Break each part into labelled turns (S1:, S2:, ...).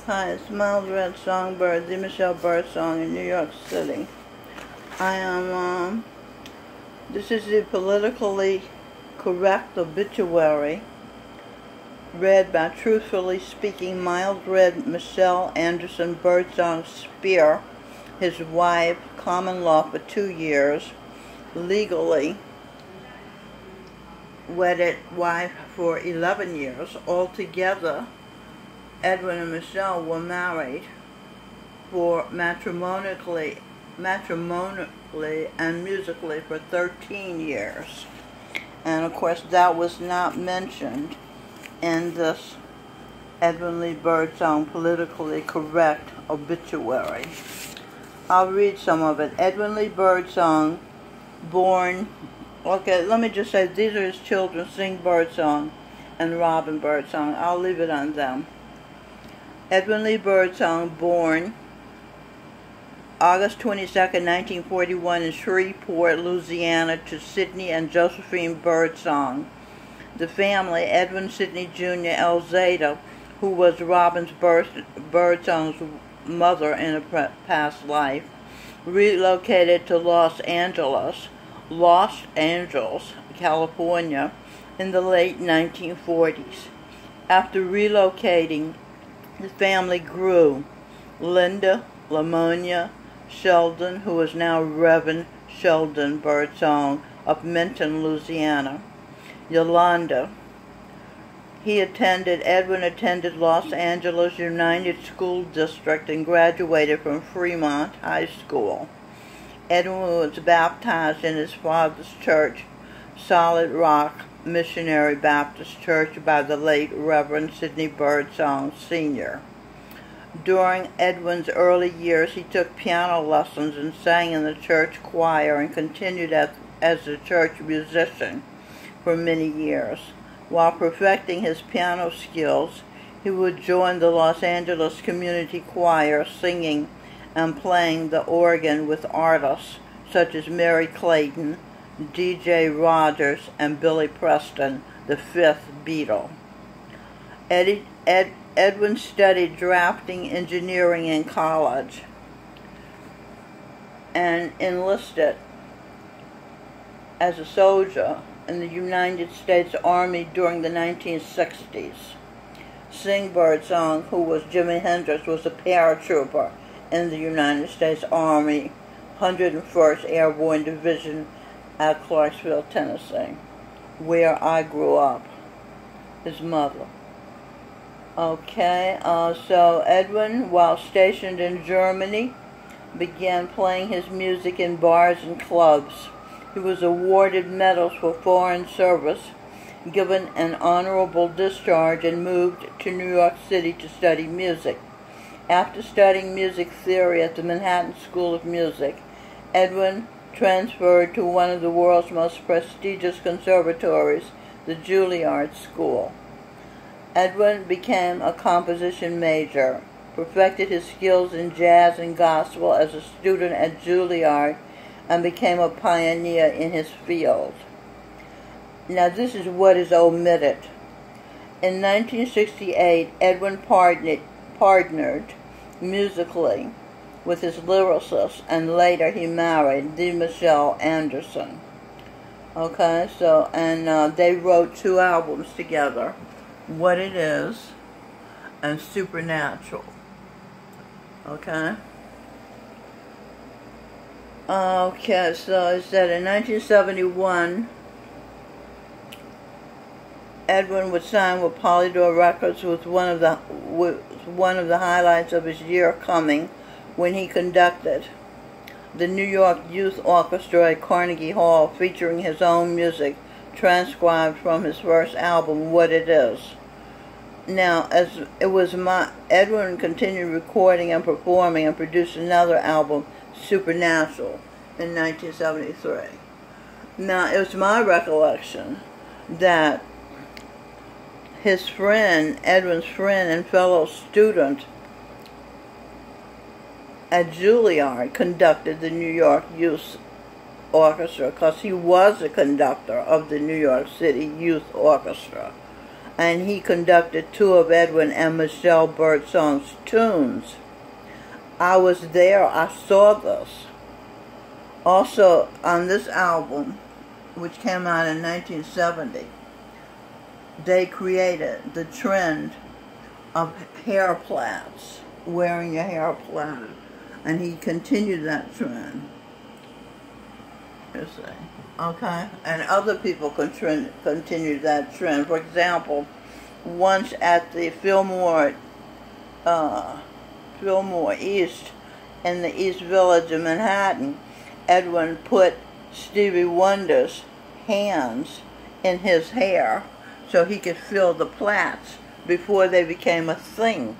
S1: Hi, it's Miles Red Songbird, the Michelle Birdsong in New York City. I am, this is the politically correct obituary read by truthfully speaking Miles Red Michelle Anderson Birdsong Spear, his wife, common law for 2 years, legally wedded wife for 11 years. Altogether, Edwin and Michelle were married for matrimonially and musically for 13 years. And of course that was not mentioned in this Edwin Lee Birdsong politically correct obituary. I'll read some of it. Edwin Lee Birdsong, born, okay, let me just say these are his children, Sing Birdsong and Robin Birdsong. I'll leave it on them. Edwin Lee Birdsong, born August 22, 1941 in Shreveport, Louisiana, to Sidney and Josephine Birdsong. The family, Edwin Sidney Jr. Elzada, who was Robin Birdsong's mother in a past life, relocated to Los Angeles, California, in the late 1940s. After relocating, the family grew. Linda Lamonia Sheldon, who is now Reverend Sheldon Birdsong of Minton, Louisiana. Yolanda. Edwin attended Los Angeles United School District and graduated from Fremont High School. Edwin was baptized in his father's church, Solid Rock Missionary Baptist Church, by the late Reverend Sidney Birdsong Sr. During Edwin's early years, he took piano lessons and sang in the church choir and continued as a church musician for many years. While perfecting his piano skills, he would join the Los Angeles Community Choir, singing and playing the organ with artists such as Mary Clayton, D.J. Rogers, and Billy Preston, the fifth Beatle. Edwin studied drafting engineering in college and enlisted as a soldier in the United States Army during the 1960s. Sing Birdsong, who was Jimi Hendrix, was a paratrooper in the United States Army 101st Airborne Division at Clarksville, Tennessee, where I grew up, his mother. Okay, so Edwin, while stationed in Germany, began playing his music in bars and clubs. He was awarded medals for foreign service, given an honorable discharge, and moved to New York City to study music. After studying music theory at the Manhattan School of Music, Edwin transferred to one of the world's most prestigious conservatories, the Juilliard School. Edwin became a composition major, perfected his skills in jazz and gospel as a student at Juilliard, and became a pioneer in his field. Now this is what is omitted. In 1968, Edwin partnered musically with his lyricist, and later he married the Michelle Anderson. Okay, so, and they wrote 2 albums together, What It Is and Supernatural. Okay? Okay, so it said in 1971, Edwin would sign with Polydor Records, with one of the highlights of his year coming when he conducted the New York Youth Orchestra at Carnegie Hall, featuring his own music transcribed from his first album, What It Is. Now, Edwin continued recording and performing and produced another album, Supernatural, in 1973. Now, it was my recollection that his friend, Edwin's friend and fellow student at Juilliard, conducted the New York Youth Orchestra, because he was a conductor of the New York City Youth Orchestra. and he conducted two of Edwin and Michelle Birdsong's tunes. I was there, I saw this. Also, on this album, which came out in 1970, they created the trend of hair plaits, wearing your hair plaited, and he continued that trend. You see, okay, and other people continued that trend. For example, once at the Fillmore East in the East Village of Manhattan, Edwin put Stevie Wonder's hands in his hair so he could feel the plaits before they became a thing.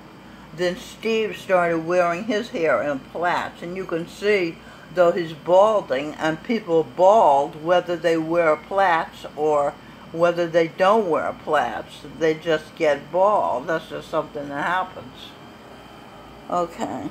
S1: Then Steve started wearing his hair in plaits, and you can see, though he's balding, and people bald whether they wear plaits or whether they don't wear plaits. They just get bald. That's just something that happens. Okay.